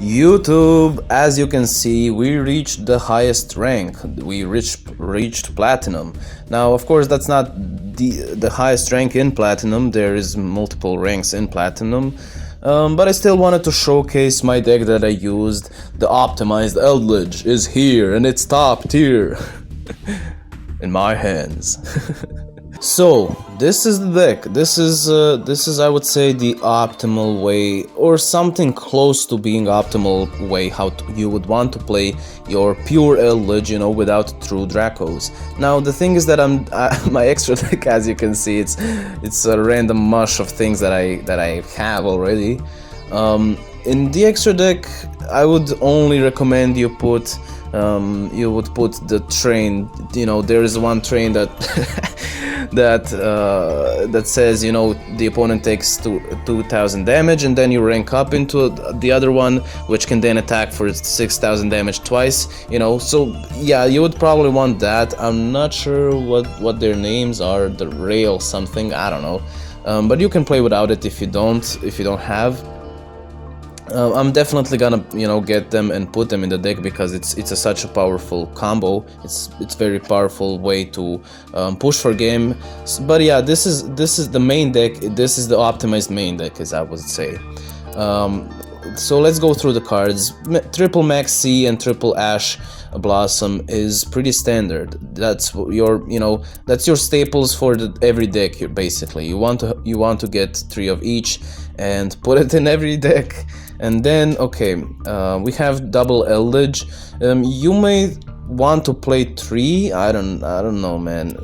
YouTube, as you can see, we reached the highest rank. We reached platinum. Now, of course, that's not the highest rank in platinum. There is multiple ranks in platinum. But I still wanted to showcase my deck that I used. The optimized Eldlich is here, and it's top tier in my hands. So this is the deck. This is I would say the optimal way, or something close to being optimal way how you would want to play your pure Eldlich, you know, without true Dracos. Now the thing is that my extra deck, as you can see, it's a random mush of things that I have already. In the extra deck, I would only recommend you would put the train. You know, there is one train that that says, you know, the opponent takes 2000 damage, and then you rank up into the other one, which can then attack for 6000 damage twice, you know. So yeah, you would probably want that. I'm not sure what their names are, the rail something, I don't know, but you can play without it if you don't have. I'm definitely gonna, you know, get them and put them in the deck because it's such a powerful combo. It's very powerful way to push for game. But yeah, this is the main deck. This is the optimized main deck, as I would say. So let's go through the cards. Triple Max C and Triple Ash Blossom is pretty standard. That's your, you know, that's your staples for every deck here. Basically, you want to get 3 of each and put it in every deck. And then, okay, we have double Eldlich. You may want to play 3. I don't know, man.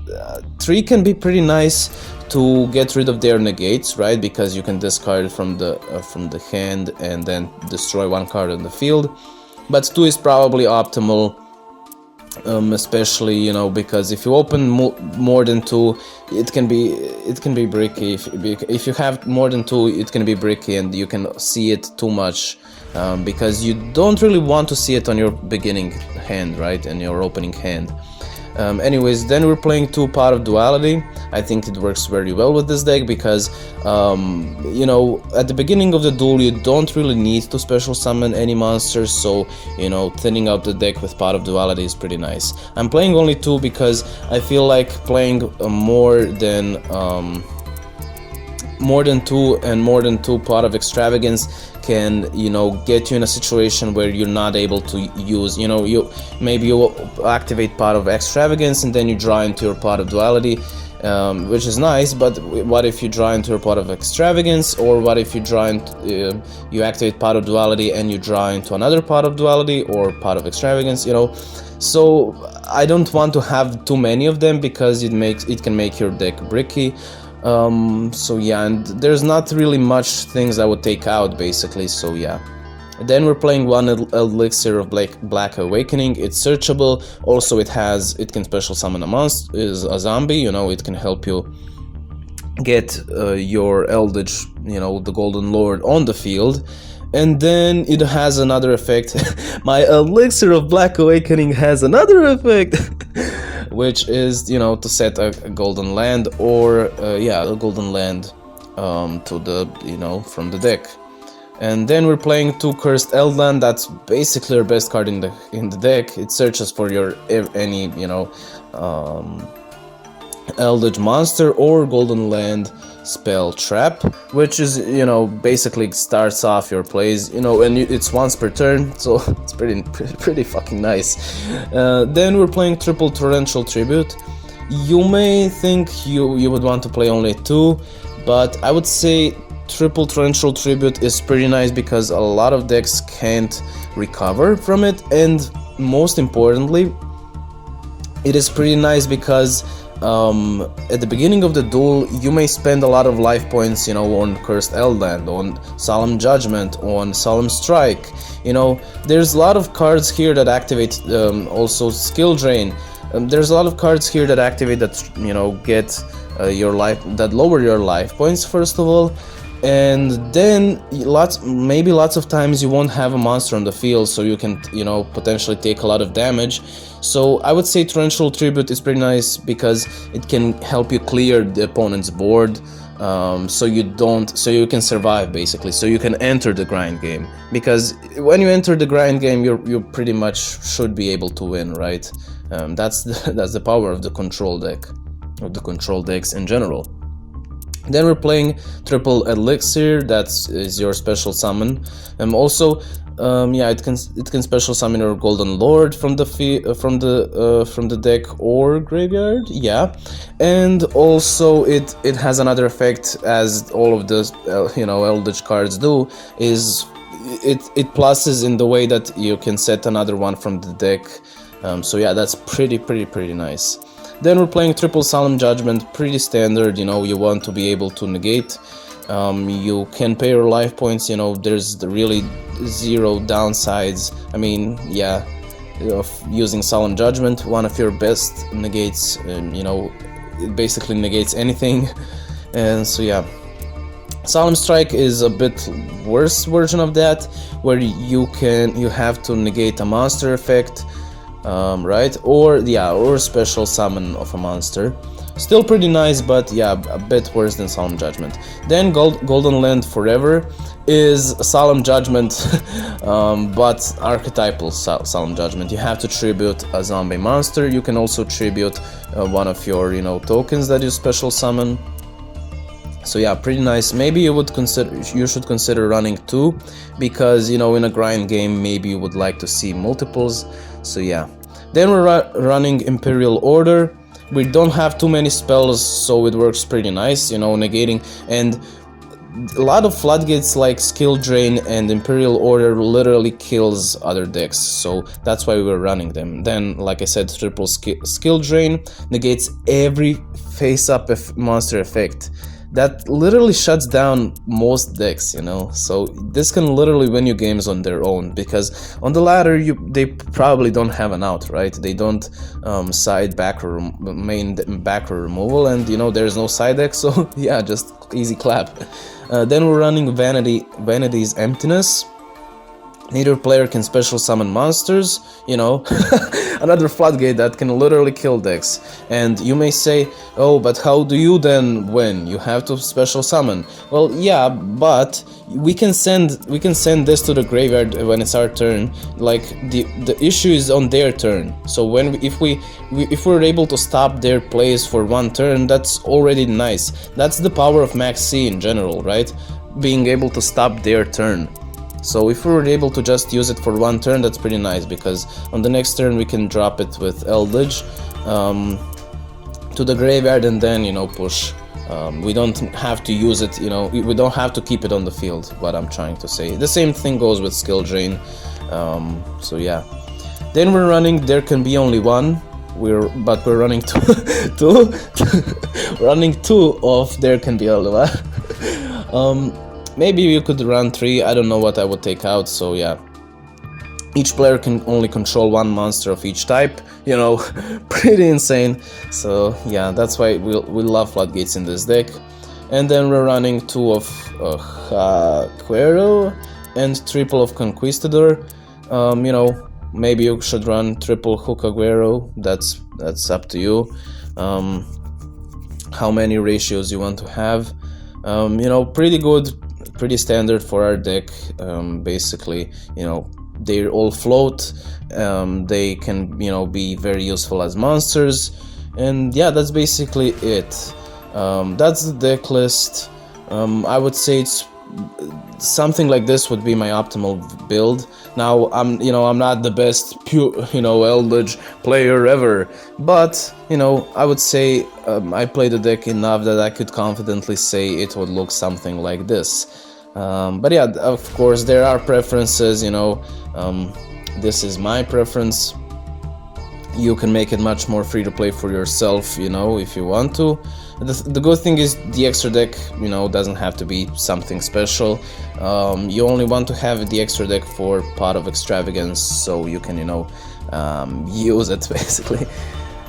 3 can be pretty nice to get rid of their negates, right? Because you can discard it from the hand and then destroy 1 card on the field. But 2 is probably optimal. Especially, you know, because if you open more than 2, it can be bricky. If you have more than 2, it can be bricky, and you can see it too much, because you don't really want to see it on your beginning hand, right, and your opening hand. Anyways, then we're playing 2 Pot of Duality. I think it works very well with this deck because, you know, at the beginning of the duel you don't really need to special summon any monsters, so, you know, thinning out the deck with Pot of Duality is pretty nice. I'm playing only 2 because I feel like playing more than 2 and more than 2 Pot of Extravagance can, you know, get you in a situation where you're not able to use, you know, you activate Pot of Extravagance and then you draw into your Pot of Duality, which is nice. But what if you draw into your Pot of Extravagance, or what if you draw into, you activate Pot of Duality and you draw into another Pot of Duality or Pot of Extravagance, you know? So I don't want to have too many of them because it can make your deck bricky. So yeah, and there's not really much things I would take out, basically, so yeah. Then we're playing 1 Elixir of Black Awakening. It's searchable. Also, it can special summon a monster, is a zombie, you know. It can help you get your Eldlich, you know, the Golden Lord, on the field. And then it has another effect. My Elixir of Black Awakening has another effect. Which is, you know, to set a golden land, or yeah, a golden land to the, you know, from the deck. And then we're playing 2 Cursed Eldland. That's basically our best card in the deck. It searches for your any, you know, Eldritch monster or golden land spell trap, which is, you know, basically starts off your plays, you know, and it's once per turn, so it's pretty fucking nice. Then we're playing Triple Torrential Tribute. You may think you would want to play only 2, but I would say Triple Torrential Tribute is pretty nice because a lot of decks can't recover from it, and most importantly, it is pretty nice because at the beginning of the duel you may spend a lot of life points, you know, on Cursed Eldland, on Solemn Judgment, on Solemn Strike. You know, there's a lot of cards here that activate also Skill Drain. There's a lot of cards here that activate that, you know, get your life, that lower your life points first of all, and then maybe lots of times you won't have a monster on the field, so you can, you know, potentially take a lot of damage. So I would say Torrential Tribute is pretty nice because it can help you clear the opponent's board. so you can survive basically, so you can enter the grind game, because when you enter the grind game you pretty much should be able to win, right? That's the power of the control deck, of the control decks in general. Then we're playing triple elixir. That is your special summon. Also, yeah, it can special summon your golden lord from the deck or graveyard. Yeah, and also it has another effect, as all of the Eldlich cards do, is it pluses in the way that you can set another one from the deck. So yeah, that's pretty nice. Then we're playing triple solemn judgment, pretty standard. You want to be able to negate. You can pay your life points. There's really zero downsides. I mean, yeah, of using solemn judgment, one of your best negates. It basically negates anything. And so yeah, solemn strike is a bit worse version of that, where you have to negate a monster effect. Right, or special summon of a monster. Still pretty nice, but yeah, a bit worse than solemn judgment. Then golden land forever is solemn judgment, but archetypal solemn judgment. You have to tribute a zombie monster. You can also tribute one of your tokens that you special summon. So yeah, pretty nice. Maybe you should consider running 2, because in a grind game maybe you would like to see multiples. So yeah. Then we're running Imperial Order. We don't have too many spells, so it works pretty nice, negating, and a lot of floodgates like Skill Drain and Imperial Order literally kills other decks, so that's why we're running them. Then, like I said, triple Skill Drain negates every face-up monster effect. That literally shuts down most decks, so this can literally win you games on their own, because on the ladder they probably don't have an out, right? They don't side backer main backer removal, and there's no side deck, so yeah, just easy clap. Then we're running Vanity's Emptiness. Neither player can special summon monsters, another floodgate that can literally kill decks. And you may say, oh, but how do you then win? You have to special summon. Well, yeah, but we can send this to the graveyard when it's our turn. Like the issue is on their turn. So if we're able to stop their plays for one turn, that's already nice. That's the power of Max C in general, right? Being able to stop their turn. So if we were able to just use it for one turn, that's pretty nice, because on the next turn we can drop it with Eldlich to the graveyard and then, push. We don't have to use it, we don't have to keep it on the field, what I'm trying to say. The same thing goes with Skill Drain. So yeah. Then we're running There Can Be Only One. We're running two running 2 of There Can Be Only One. Maybe you could run 3, I don't know what I would take out, so yeah. Each player can only control one monster of each type, pretty insane. So yeah, that's why we love floodgates in this deck. And then we're running 2 of Quero and triple of Conquistador. Maybe you should run triple Hukaguero, that's up to you. How many ratios you want to have. Pretty good. Pretty standard for our deck. Basically, they all float. They can, be very useful as monsters, and yeah, that's basically it. That's the deck list. I would say it's something like this would be my optimal build. Now I'm not the best pure Eldlich player ever, but I would say I played the deck enough that I could confidently say it would look something like this. But yeah, of course there are preferences. This is my preference. You can make it much more free to play for yourself, if you want to. The good thing is the extra deck, doesn't have to be something special. You only want to have the extra deck for Pot of Extravagance, so you can, use it basically.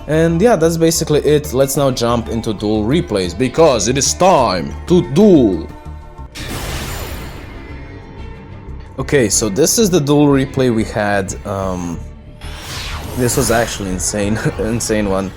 And yeah, that's basically it. Let's now jump into Duel Replays, because it is time to duel. Okay, so this is the Duel Replay we had. This was actually insane one.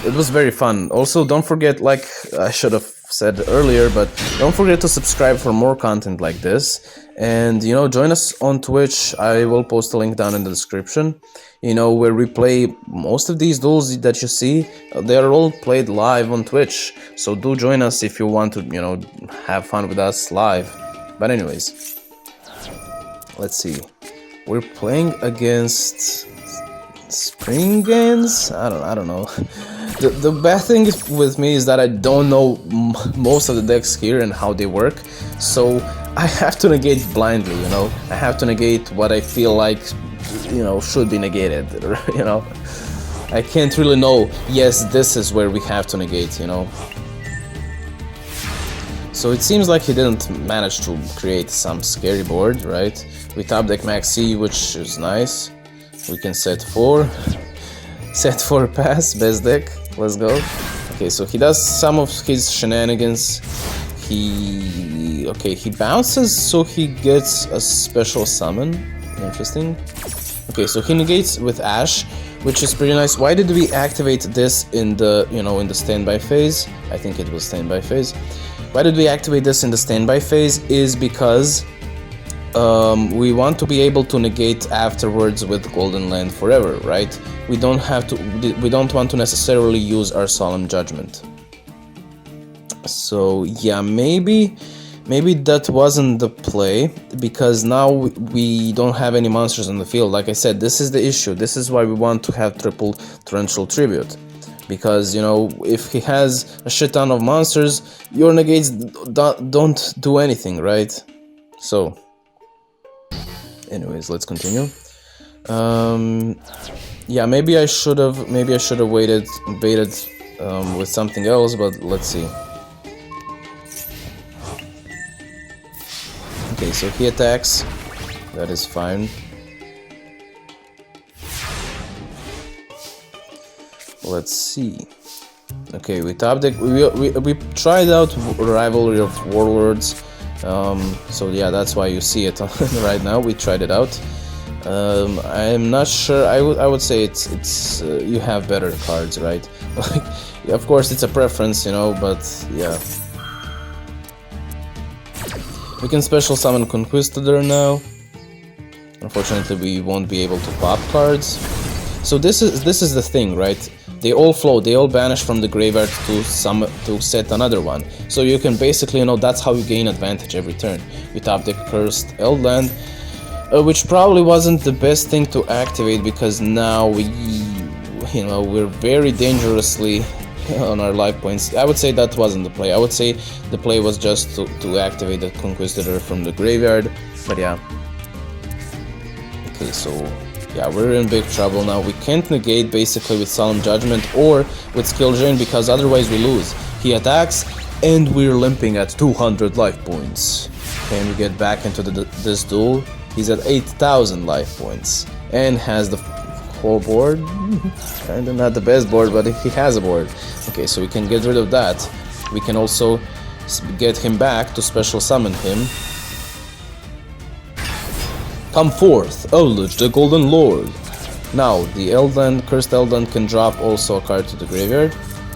It was very fun. Also, don't forget, like I should have said earlier, but don't forget to subscribe for more content like this. And, you know, join us on Twitch. I will post a link down in the description. You know, where we play most of these duels that you see, they are all played live on Twitch. So do join us if you want to, you know, have fun with us live. But anyways, let's see. We're playing against Springans? I don't know. The bad thing with me is that I don't know most of the decks here and how they work, so I have to negate blindly, you know. I have to negate what I feel like, you know, should be negated, you know. I can't really know, yes, this is where we have to negate, you know. So it seems like he didn't manage to create some scary board, right? We top deck Maxi, which is nice. We can set 4. Set 4 pass, best deck. Let's go. Okay, so he does some of his shenanigans. He bounces, so he gets a special summon. Interesting. Okay, so he negates with Ash, which is pretty nice. Why did we activate this in the, you know, in the standby phase? I think it was standby phase. Why did we activate this in the standby phase is because we want to be able to negate afterwards with Golden Land forever, right? We don't want to necessarily use our Solemn Judgment. So yeah, maybe that wasn't the play, because now we don't have any monsters on the field. Like I said, this is the issue. This is why we want to have triple Torrential Tribute. Because, you know, if he has a shit ton of monsters, your negates don't do anything, right? So, anyways, let's continue. Yeah, maybe I should have baited with something else, but let's see. Okay, so he attacks. That is fine. Let's see. Okay, we top deck. We tried out Rivalry of Warlords. So yeah, that's why you see it right now. We tried it out. I'm not sure. I would say it's you have better cards, right? Like, yeah, of course it's a preference, you know, but yeah. We can special summon Conquistador now. Unfortunately, we won't be able to pop cards. So this is the thing, right? They all flow, they all banish from the graveyard to set another one. So you can basically, you know, that's how you gain advantage every turn. We top deck Cursed Eldland, which probably wasn't the best thing to activate, because now we're very dangerously on our life points. I would say that wasn't the play. I would say the play was just to activate the Conquistador from the graveyard. But yeah. Okay, so yeah, we're in big trouble now. We can't negate basically with Solemn Judgment or with Skill Drain, because otherwise we lose. He attacks and we're limping at 200 life points. Can we get back into this duel? He's at 8,000 life points and has the whole board. Kinda not the best board, but he has a board. Okay, so we can get rid of that. We can also get him back to special summon him. Come forth, Eldlich, the Golden Lord. Now, the Cursed Eldland can drop also a card to the graveyard.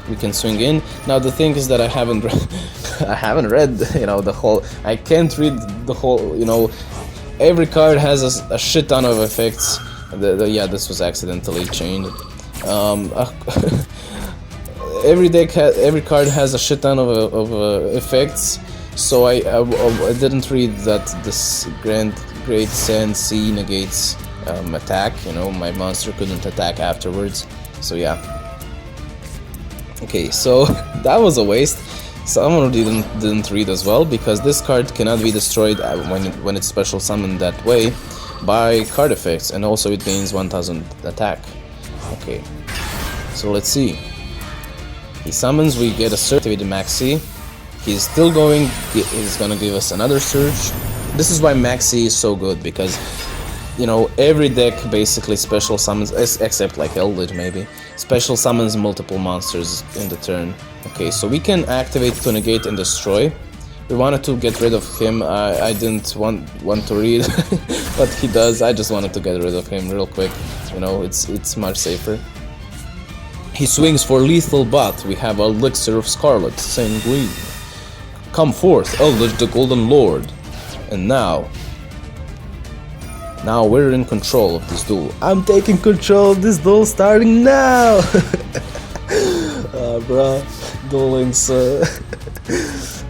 We can swing in. Now, the thing is that I haven't read, you know, the whole. I can't read the whole, you know. Every card has a shit ton of effects. Yeah, this was accidentally changed. Every card has a shit ton of effects. So I didn't read that this Great Sand Sea negates attack. You know, my monster couldn't attack afterwards. So yeah. Okay, so that was a waste. Someone didn't read as well, because this card cannot be destroyed when it's special summoned that way by card effects, and also it gains 1000 attack. Okay, so let's see. He summons, we get a Surge with the Maxi. He's still going, he's gonna give us another Surge. This is why Maxi is so good, because, you know, every deck basically special summons, except like Eldlich maybe, special summons multiple monsters in the turn. Okay, so we can activate to negate and destroy. We wanted to get rid of him. I didn't want to read what he does. I just wanted to get rid of him real quick. You know, it's much safer. He swings for lethal, but we have Elixir of Scarlet, Sanguine. Come forth, Eldlich the Golden Lord. And now we're in control of this duel. I'm taking control of this duel starting now! Bruh,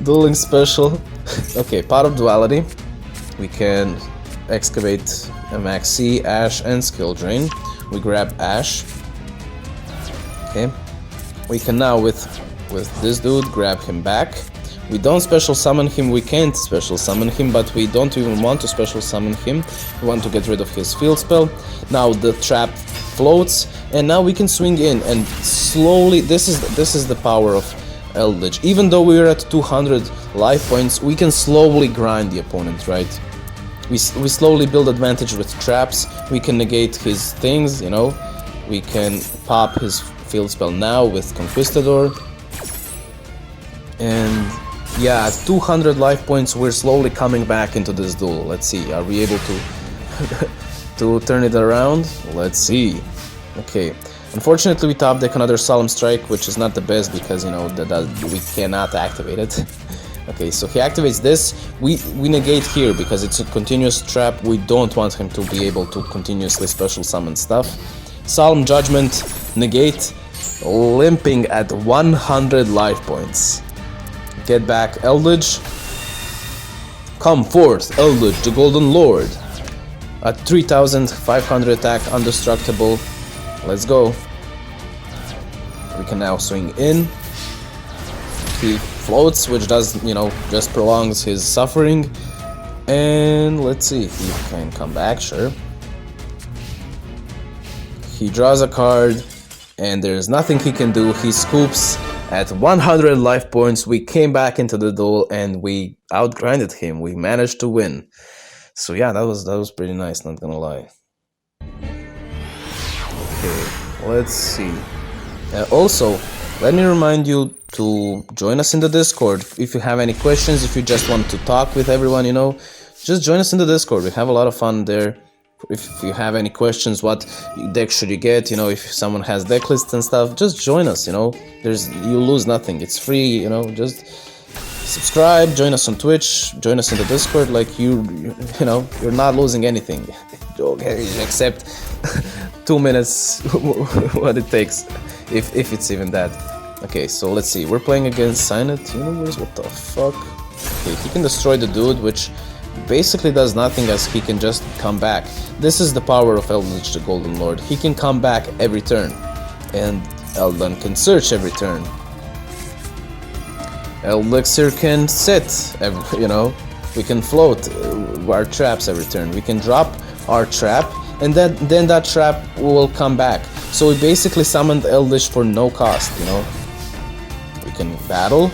dueling special. Okay, Pot of Duality. We can excavate a Max C, Ash, and Skill Drain. We grab Ash. Okay. We can now with this dude grab him back. We don't special summon him, we can't special summon him, but we don't even want to special summon him. We want to get rid of his field spell. Now the trap floats, and now we can swing in and slowly. This is the power of Eldlich. Even though we're at 200 life points, we can slowly grind the opponent, right? We slowly build advantage with traps. We can negate his things, you know. We can pop his field spell now with Conquistador. And yeah, at 200 life points, we're slowly coming back into this duel. Let's see, are we able to to turn it around? Let's see. Okay, unfortunately we top deck another Solemn Strike, which is not the best because, you know, that we cannot activate it. Okay, so he activates this. We negate here because it's a continuous trap. We don't want him to be able to continuously special summon stuff. Solemn Judgment, negate, limping at 100 life points. Get back, Eldlich. Come forth, Eldlich, the Golden Lord. At 3500 attack, indestructible. Let's go. We can now swing in. He floats, which does, you know, just prolongs his suffering. And let's see, he can come back, sure. He draws a card, and there's nothing he can do. He scoops at 100 life points. We came back into the duel and we outgrinded him. We managed to win. So yeah, that was pretty nice, not gonna lie. Okay, let's see. Also, let me remind you to join us in the Discord. If you have any questions, if you just want to talk with everyone, you know, just join us in the Discord. We have a lot of fun there. If you have any questions, what deck should you get, you know, if someone has deck lists and stuff, just join us, you know. You lose nothing, it's free, you know. Just subscribe, join us on Twitch, join us in the Discord. Like you know, you're not losing anything. Okay, except 2 minutes what it takes, if it's even that. Okay, so let's see, we're playing against Signet Universe. What the fuck? Okay, he can destroy the dude, which basically does nothing as he can just come back. This is the power of Eldlich the Golden Lord. He can come back every turn, and Eldan can search every turn. Elixir can sit, you know. We can float our traps every turn. We can drop our trap, and then that trap will come back. So we basically summoned Eldlich for no cost, you know. We can battle.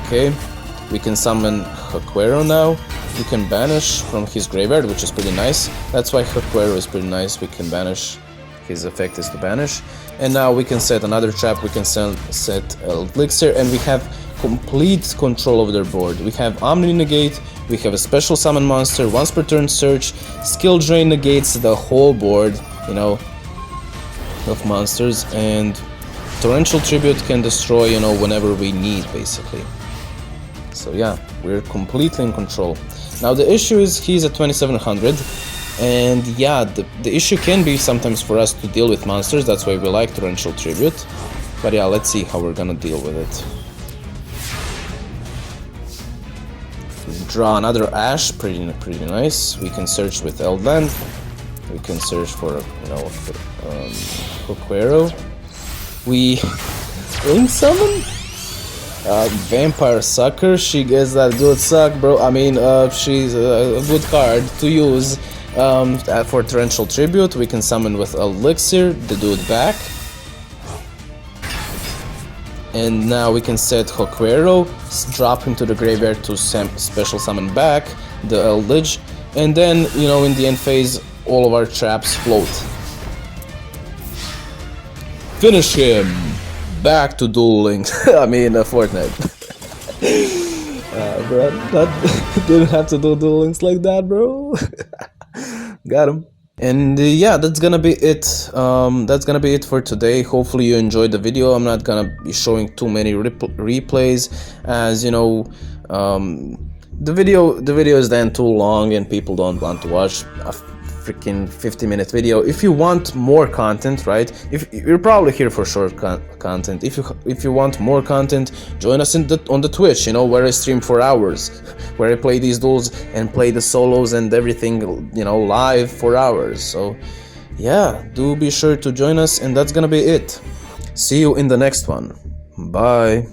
Okay. We can summon Haquero now. We can banish from his graveyard, which is pretty nice. That's why Haquero is pretty nice. We can banish. His effect is to banish. And now we can set another trap. We can set Elixir, and we have complete control over their board. We have Omni Negate. We have a special summon monster, once per turn search. Skill Drain negates the whole board, you know, of monsters. And Torrential Tribute can destroy, you know, whenever we need, basically. So yeah, we're completely in control. Now the issue is he's at 2700, and yeah, the issue can be sometimes for us to deal with monsters. That's why we like Torrential Tribute. But yeah, let's see how we're gonna deal with it. Draw another Ash, pretty nice. We can search with Eldland. We can search for, you know, Haquero. We Ring Summon? Vampire Sucker, she gets that good suck, bro. I mean, she's a good card to use for Torrential Tribute. We can summon with Elixir, the dude back. And now we can set Haquero, drop him to the graveyard to special summon back the Eldlich. And then, you know, in the end phase, all of our traps float. Finish him! Back to dueling. I mean, Fortnite. Bro, that didn't have to do duelings like that, bro. Got him. And yeah, that's gonna be it. That's gonna be it for today. Hopefully you enjoyed the video. I'm not gonna be showing too many replays, as you know, the video is then too long and people don't want to watch a freaking 50-minute video. If you want more content, right? If you're probably here for short content, if you want more content, join us on the Twitch, you know, where I stream for hours, where I play these duels and play the solos and everything, you know, live for hours. So yeah, do be sure to join us, and that's gonna be it. See you in the next one. Bye.